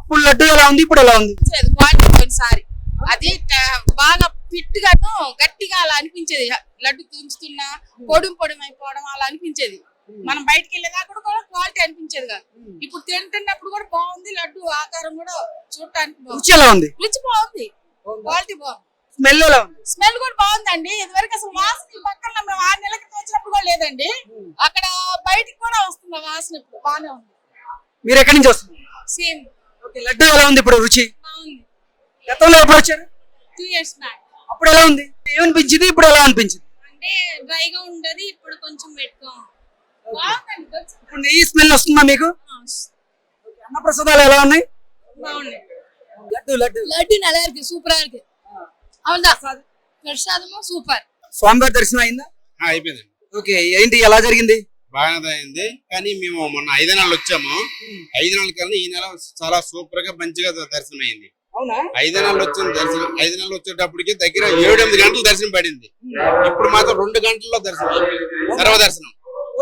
అప్పుడు లడ్డు ఎలా ఉంది, ఇప్పుడు ఎలా ఉంది? సారి అది బాగా ఫిట్ గాను గట్టిగా అలా అనిపించేది. లడ్డు తుంచుతున్నా పొడుం అయిపోవడం అలా అనిపించేది. మనం బయటకు వెళ్ళేదాకా కూడా క్వాలిటీ అనిపించేది కాదు. ఇప్పుడు తింటున్నప్పుడు కూడా బాగుంది. లడ్డు ఆకారం కూడా చూడటానికి రుచి ఎలా ఉంది? రుచి బాగుంది, క్వాలిటీ బాగుంది. స్మెల్ ఎలా ఉంది? స్మెల్ కూడా బాగుందండి. ఇదివరకు అసలు వాసన పక్కన మేము 6 నెలల క్రితం వచ్చినప్పుడు కూడా లేదండి. అక్కడ బయటికి కూడా వస్తుంది వాసన. ఇప్పుడు బాగానే ఉంది. మీరు ఎక్కడి నుంచి వస్తున్నారు? సేమ్. లడ్డు ఎలా ఉంది ఇప్పుడు రుచి? బాగుంది. గతంలో ఎప్పుడు వచ్చారు? 2 years బ్యాక్. అప్పుడు ఎలా ఉంది? ఏమనిపించింది, ఇప్పుడు ఎలా అనిపించింది? అంటే డ్రైగా ఉండదు, ఇప్పుడు కొంచెం వెట్గా ఉంది. బాగుందండి. ఇప్పుడు నెయ్యి స్మెల్ వస్తుందా మీకు? అన్న ప్రసాదాలు ఎలా ఉన్నాయి? బాగున్నాయి. లడ్డు లడ్డు లడ్డు நல்லா இருக்கு, సూపరా இருக்கு. అవునా? ప్రసాదము సూపర్. స్వామివారి దర్శనం అయిందా? అయిపోయింది. ఓకే, ఏంటి ఎలా జరిగింది? బాగానే అయింది. కానీ మేము మొన్న 5 నెలలు వచ్చాము. 5 నెలల కన్నా ఈ నెల చాలా సూపర్ గా మంచిగా దర్శనం అయింది. 5 నెలలు వచ్చిన దర్శనం 5 నెలలు వచ్చేటప్పటికి దగ్గర 7-8 గంటలు దర్శనం పడింది. ఇప్పుడు మాత్రం 2 గంటల్లో దర్శనం సర్వదర్శనం.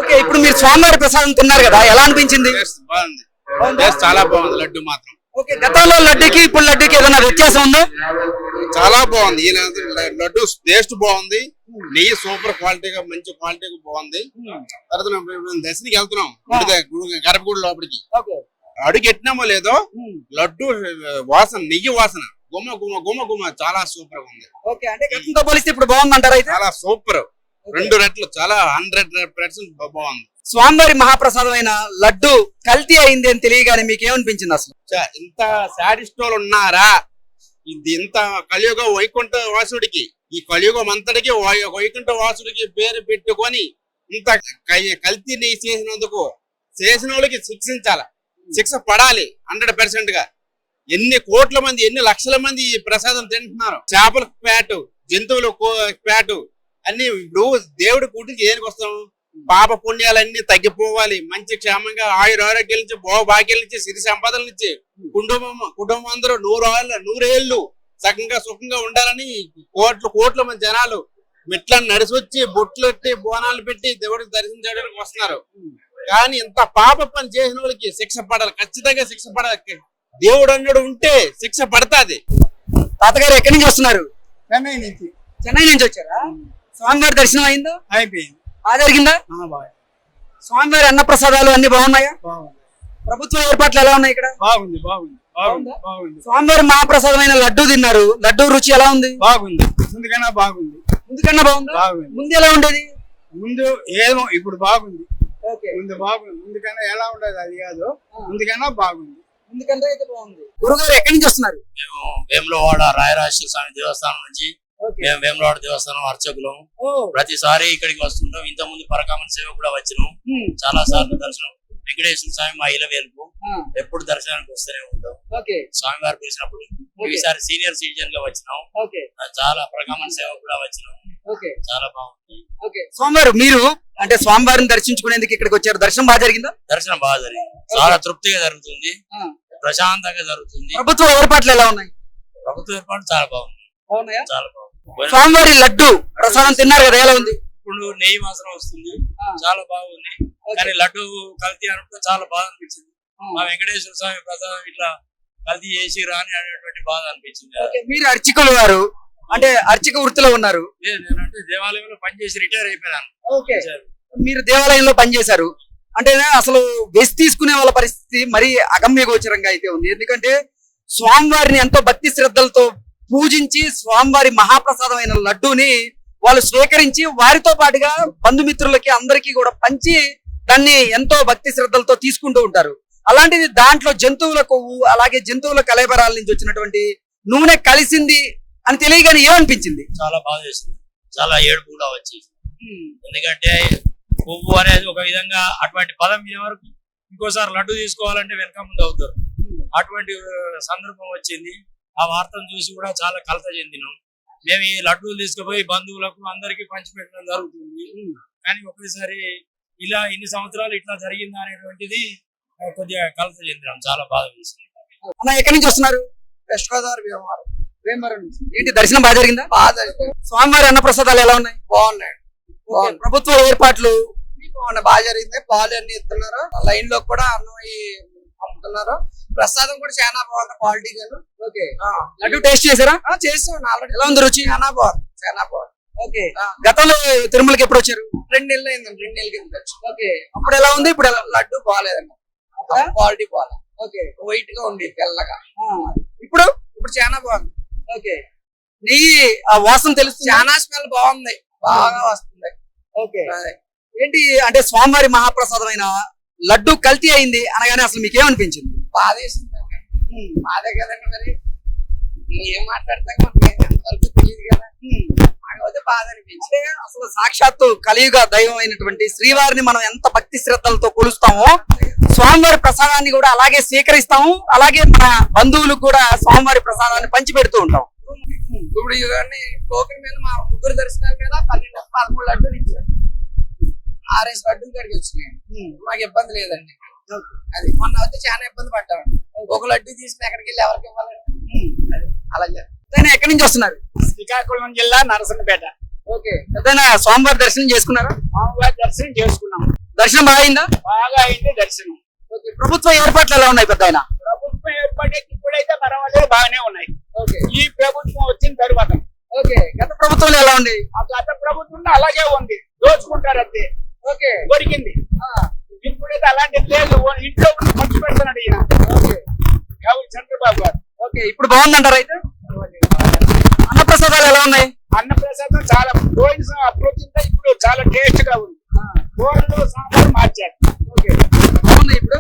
ఓకే, ఇప్పుడు మీరు స్వామివారి ప్రసాదం తిన్నారు కదా, ఎలా అనిపించింది? బాగుంది, చాలా బాగుంది లడ్డు మాత్రం. ఓకే, గతంలో లడ్డుకి ఇప్పుడు లడ్డుకి ఏదైనా వ్యత్యాసం ఉందా? చాలా బాగుంది. ఈ లడ్డు టేస్ట్ బాగుంది. నెయ్యి సూపర్ క్వాలిటీగా మంచి క్వాలిటీగా బాగుంది. తర్వాత దర్శనకి వెళ్తున్నాం గర్భగుడి లోపలికి. అడుగు ఎట్టినామో లేదో లడ్డు వాసన, నెయ్యి వాసన గుమ్మ గుమ్మ గుమ్మ గుమ్మ చాలా సూపర్ గా ఉంది. ఓకే, అంటే గతంతో పోలిస్తే ఇప్పుడు బాగుందంటారా? అయితే చాలా సూపర్, 2 రెట్లు చాలా 100% బాగుంది. స్వామివారి మహాప్రసాదమైన లడ్డు కల్తీ అయింది అని తెలియగానే మీకు ఏమనిపించింది అసలు? ఇంత శాడిస్టోలు ఉన్నారా? ఇది ఇంత కలియుగ వైకుంఠ వాసుడికి, ఈ కలియుగం అంతటికి వైకుంఠ వాసుడికి పేరు పెట్టుకొని ఇంత కల్తీ నెయ్యి చేసినందుకు చేసిన వాళ్ళకి శిక్షించాల, శిక్ష పడాలి 100% గా. ఎన్ని కోట్ల మంది, ఎన్ని లక్షల మంది ఈ ప్రసాదం తింటున్నారు. చేపల ప్యాటు, జంతువుల ప్యాటు అన్ని. ఇప్పుడు దేవుడి కూటికి దేనికి వస్తాం? పాప పుణ్యాలన్నీ తగ్గిపోవాలి, మంచి క్షేమంగా ఆరోగ్యాల నుంచి, భాగ్యాల నుంచి, సిరి సంపదల నుంచి కుటుంబం అందరూ 100 ఏళ్ళు చక్కగా సుఖంగా ఉండాలని కోట్ల మంది జనాలు మెట్లను నడిచొచ్చి బొట్లు పెట్టి బోనాలు పెట్టి దేవుడికి దర్శనం చేయడానికి వస్తున్నారు. కానీ ఇంత పాప పని చేసిన వాళ్ళకి శిక్ష పడాలి, ఖచ్చితంగా శిక్ష పడాలి. దేవుడు అన్నాడు ఉంటే శిక్ష పడతాది. తాతగారు ఎక్కడి నుంచి వస్తున్నారు? చెన్నై నుంచి. చెన్నై నుంచి వచ్చారా? స్వామివారి దర్శనం అయిందా? అయిపోయింది. బాగా జరిగిందా? స్వామివారి అన్న ప్రసాదాలు అన్ని బాగున్నాయా? ప్రభుత్వ ఏర్పాట్లు ఎలా ఉన్నాయి ఇక్కడ? బాగుంది. స్వామివారి మహాప్రసాదమైన లడ్డు తిన్నారు. లడ్డు రుచి ఎలా ఉంది? బాగుంది. ముందుకన్నా బాగుంది. ముందుకన్నా బాగుందా? ముందు ఎలా ఉండేది? ముందు ఏమో, ఇప్పుడు బాగుంది. ముందు బాగుంది. ముందుకన్నా ఎలా ఉండదు అది కాదు, ముందుకన్నా బాగుంది. ముందుకంటే అయితే బాగుంది. గురుగారు ఎక్కడి నుంచి వస్తున్నారు? మేము వేములవాడ రాయరాజేశ్వర స్వామి దేవస్థానం నుంచి. మేము వేములవాడ దేవస్థానం అర్చకులం. ప్రతిసారి ఇక్కడికి వస్తుంటాం. ఇంత ముందు పరకామణ సేవ కూడా వచ్చినాం. చాలా సార్లు దర్శనం. వెంకటేశ్వర స్వామి మా ఇల వేలుపు, ఎప్పుడు దర్శనానికి వస్తూనే ఉంటాం. స్వామి వారు పిలిచినప్పుడు ఈసారి సీనియర్ సిటిజన్ గా వచ్చినాం. చాలా పరకామణ సేవ కూడా వచ్చినాం. చాలా బాగుంది. స్వామివారు మీరు అంటే స్వామివారిని దర్శించుకునేందుకు ఇక్కడికి వచ్చారు. దర్శనం బాగా జరిగిందా? దర్శనం బాగా జరిగింది. చాలా తృప్తిగా జరుగుతుంది, ప్రశాంతంగా జరుగుతుంది. ప్రభుత్వ ఏర్పాట్లు ఎలా ఉన్నాయి? ప్రభుత్వ ఏర్పాట్లు చాలా బాగుంది. చాలా బాగుంది. స్వామివారి లడ్డు ప్రసాదం తిన్నారు కదా, ఎలా ఉంది? ఇప్పుడు నెయ్యి వాసన వస్తుంది, చాలా బాగుంది. కానీ లడ్డు కల్తీ అనుకుంటే చాలా బాధ అనిపించింది. మా వెంకటేశ్వర స్వామి ప్రసాదం ఇట్లా కల్తీ చేసి రాని అనేటువంటి బాధ అనిపించింది. మీరు అర్చకులు వారు అంటే అర్చక వృత్తిలో ఉన్నారు. నేనంటే దేవాలయంలో పనిచేసి రిటైర్ అయిపోయాను. మీరు దేవాలయంలో పనిచేశారు అంటే అసలు వెసి తీసుకునే వాళ్ళ పరిస్థితి మరీ అగమ్య గోచరంగా అయితే ఉంది. ఎందుకంటే స్వామివారిని ఎంతో భక్తి శ్రద్ధలతో పూజించి స్వామివారి మహాప్రసాదమైన లడ్డూని వాళ్ళు స్వీకరించి వారితో పాటుగా బంధుమిత్రులకి అందరికీ కూడా పంచి దాన్ని ఎంతో భక్తి శ్రద్ధలతో తీసుకుంటూ ఉంటారు. అలాంటిది దాంట్లో జంతువుల కొవ్వు అలాగే జంతువుల కలబరాల నుంచి వచ్చినటువంటి నూనె కలిసింది అని తెలియగానే ఏమనిపించింది? చాలా బాధ చేసింది, చాలా ఏడుపు కూడా వచ్చేసింది. ఎందుకంటే కొవ్వు అనేది ఒక విధంగా అటువంటి పదం వినే వరకు ఇంకోసారి లడ్డు తీసుకోవాలంటే వెనక ముందు అవుతారు. అటువంటి సందర్భం వచ్చింది. ఆ వార్తను చూసి కూడా చాలా కలత చెందినాం. మేము ఈ లడ్డూలు తీసుకుపోయి బంధువులకు అందరికీ పంచిపెట్టడం జరుగుతుంది. కానీ ఒకేసారి ఇలా ఇన్ని సంవత్సరాలు ఇట్లా జరిగిందా అనేటువంటిది కొద్దిగా కలత చెందినాం, చాలా బాధ వేసింది. ఎక్కడి నుంచి వస్తున్నారు? వెస్ట్ గోదావరి వేమవరం నుంచి. ఏంటి దర్శనం బాగా జరిగిందా? బాగా జరిగింది. స్వామివారి అన్న ప్రసాదాలు ఎలా ఉన్నాయి? బాగున్నాయి. ప్రభుత్వ ఏర్పాట్లు బాగా జరిగింది. పాలు అన్ని ఇస్తున్నారు, లైన్ లో కూడా అన్నం అమ్ముతున్నారు. ప్రసాదం కూడా చాలా బాగుంది క్వాలిటీ గాను. ఓకే లడ్డు టేస్ట్ చేశారా? చేసాను ఆల్రెడీ. ఎలా ఉంది రుచి? చాలా బాగుంది, చాలా బాగుంది. ఓకే గతంలో తిరుమలకి ఎప్పుడు వచ్చారు? 2 నెలలు అయిందండి, 2 నెలల కింద వచ్చి. ఓకే అప్పుడు ఎలా ఉంది, ఇప్పుడు ఎలా? లడ్డు బాగాలేదండి, క్వాలిటీ బాగాలేదు. ఓకే వైట్ గా ఉంది, తెల్లగా. ఇప్పుడు ఇప్పుడు చాలా బాగుంది. ఓకే నెయ్యి ఆ వాసన తెలుస్తుంది. చాలా స్మెల్ బాగుంది, బాగా వస్తుంది. ఓకే ఏంటి అంటే స్వామివారి మహాప్రసాదమైన లడ్డు కల్తీ అయింది అనగానే అసలు మీకేమనిపించింది? బాధ వేసిందండి. బాధే కదండి మరి, ఏం మాట్లాడతాం మనకి ఎంతవరకు తెలియదు కదా. నాకైతే బాధ అనిపించింది. అంటే అసలు సాక్షాత్తు కలియుగ దైవం అయినటువంటి శ్రీవారిని మనం ఎంత భక్తి శ్రద్ధలతో కొలుస్తామో స్వామివారి ప్రసాదాన్ని కూడా అలాగే స్వీకరిస్తాము. అలాగే మన బంధువులకు కూడా స్వామివారి ప్రసాదాన్ని పంచి పెడుతూ ఉంటాం. ఇప్పుడు ఇవన్నీ టోకెన్ మీద మా ముగ్గురు దర్శనాల మీద 13 లడ్డూలు ఇచ్చారు. 6 లడ్డూలు కడిగి వచ్చినాయి. మాకు ఇబ్బంది లేదండి. అది మొన్న అయితే చాలా ఇబ్బంది పడ్డామండి. ఒక లడ్డు తీసుకుని ఎక్కడికి వెళ్ళి ఎవరికి ఇవ్వాలండి? అది అలాగే. పెద్దయినా ఎక్కడి నుంచి వస్తున్నారు? శ్రీకాకుళం జిల్లా నరసన్నపేట. ఓకే పెద్దయినా స్వామివారి దర్శనం చేసుకున్నారా? స్వామివారి దర్శనం చేసుకున్నాం, దర్శనం బాగా అయిందా? బాగా అయింది దర్శనం. ఓకే ప్రభుత్వ ఏర్పాట్లు ఎలా ఉన్నాయి పెద్దయినా? ప్రభుత్వం ఏర్పడే ఇప్పుడైతే పర్వాలేదు, బాగానే ఉన్నాయి. ఓకే ఈ ప్రభుత్వం వచ్చిన తరువాత ఓకే గత ప్రభుత్వంలో ఎలా ఉంది? ఆ గత ప్రభుత్వం అలాగే ఉంది, దోచుకుంటారు అంతే. ఓకే దొరికింది. ఇప్పుడైతే అలాంటి లేదు, ఇంట్లో ఖర్చు పెడుతున్నాడు ఈయన. ఎవరు? చంద్రబాబు గారు. ఓకే ఇప్పుడు బాగుందంటారు అయితే? అన్నప్రసాదాలు ఎలా ఉన్నాయి? అన్నప్రసాదం చాలా పోయిన అప్రోచ్ ఇప్పుడు చాలా టేస్ట్ గా ఉంది. కూరలు సాంబార్ మార్చారు. ఓకే బాగుంది ఇప్పుడు.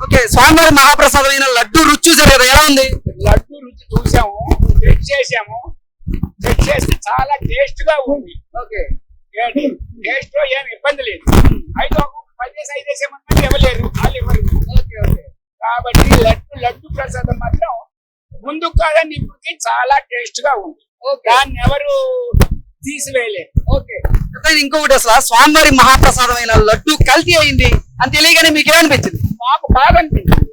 ఓకే స్వామివారి మహాప్రసాదమైన లడ్డు రుచి చూసారు కదా, ఎలా ఉంది? లడ్డు రుచి చూసాము, చెక్ చేసాము. చెక్ చేస్తే చాలా టేస్ట్ గా ఉంది. ఓకే టేస్ట్ లో ఏమి ఇబ్బంది లేదు. అయితే 10 వేసేమంటే ఇవ్వలేదు, వాళ్ళు ఇవ్వరు. ఓకే ఓకే కాబట్టి లడ్డు ప్రసాదం మాత్రం ముందు కాదని ఇప్పటికి చాలా టేస్ట్ గా ఉంది. దాన్ని ఎవరు తీసివేయలేదు. ఓకే ఇంకొకటి అసలు స్వామివారి మహాప్రసాదమైన లడ్డు కల్తీ అయింది అని తెలియగానే మీకు ఏమనిపించింది? మాకు బాగా అనిపించింది.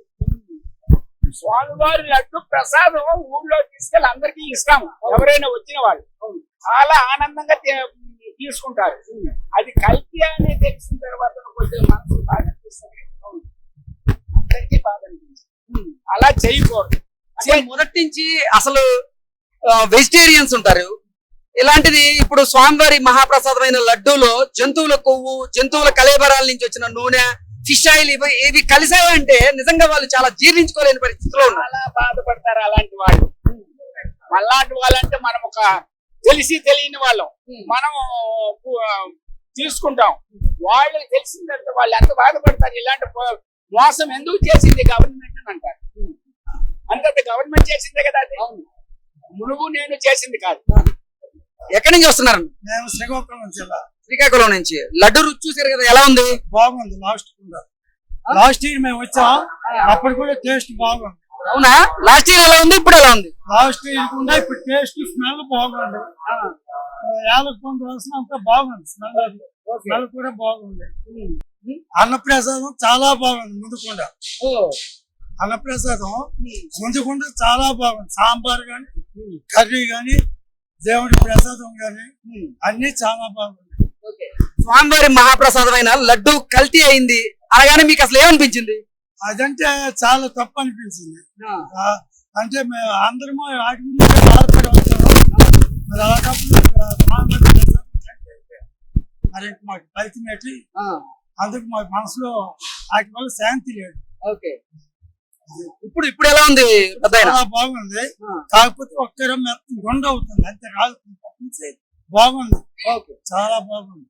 స్వామివారి లడ్డు ప్రసాదం ఊళ్ళో తీసుకెళ్ళి అందరికీ ఇస్తాము, ఎవరైనా వచ్చిన వాళ్ళు చాలా ఆనందంగా తీసుకుంటారు. అది కల్తీ అని తెలిసిన తర్వాత కొంచెం మనసు బాగా అనిపిస్తుంది, అందరికీ బాగా అనిపిస్తుంది. అలా చేయకూడదు. అసలు మొదటి నుంచి అసలు వెజిటేరియన్స్ ఉంటారు. ఇలాంటిది ఇప్పుడు స్వామివారి మహాప్రసాదమైన లడ్డూలో జంతువుల కొవ్వు, జంతువుల కళేబరాల నుంచి వచ్చిన నూనె, ఫిష్ ఆయిల్ ఇవి కలిసాయంటే నిజంగా వాళ్ళు చాలా జీర్ణించుకోలేని పరిస్థితిలో ఉన్నారు. చాలా బాధపడతారు అలాంటి వాళ్ళు. అలాంటి వాళ్ళంటే మనం ఒక తెలిసి తెలియని వాళ్ళం, మనం తీసుకుంటాం. వాళ్ళకి తెలిసిన తర్వాత వాళ్ళు ఎంత బాధపడతారు. ఇలాంటి మోసం ఎందుకు చేసింది గవర్నమెంట్ అని అంటారు. అంతే గవర్నమెంట్ చేసిందే కదా, అది మునుగు నేను చేసింది కాదు. ఎక్కడి నుంచి వస్తున్నారు? మేము శ్రీకాకుళం జిల్లా. శ్రీకాకుళం నుంచి. లడ్డు రుచి చూసారు కదా, ఎలా ఉంది? బాగుంది. లాస్ట్ ఇయర్ మేము వచ్చాం, అప్పుడు కూడా టేస్ట్ బాగుంది. అవునా? లాస్ట్ ఇయర్ ఎలా ఉంది, ఇప్పుడు ఎలా ఉంది? లాస్ట్ ఇయర్ కూడా ఇప్పుడు టేస్ట్ స్మెల్ బాగుంది. యాలకొండ వాసన అంతా బాగుంది. స్మెల్ కూడా బాగుంది. అన్నప్రసాదం చాలా బాగుంది. ముందుకుండా అన్నప్రసాదం ముందుకుండా చాలా బాగుంది. సాంబార్ గాని, కర్రీ గాని, దేవుడి ప్రసాదం గాని అన్ని చాలా బాగుంది. స్వామివారి మహాప్రసాదమైన లడ్డు కల్తీ అయింది అనగానే మీకు అసలు ఏమనిపించింది? అదంటే చాలా తప్పు అనిపించింది. అంటే మేము అందరము వాటి గురించి బాధపడి వస్తాము. మరి అలాంటప్పుడు మరి మాకు ఫలితం ఏంటి? అందుకు మాకు మనసులో వాటి వల్ల శాంతి లేదు. ఓకే ఇప్పుడు ఎలా ఉంది? చాలా బాగుంది. కాకపోతే ఒక్కరం గుండె అవుతుంది అంతే, రాదు. బాగుంది, చాలా బాగుంది.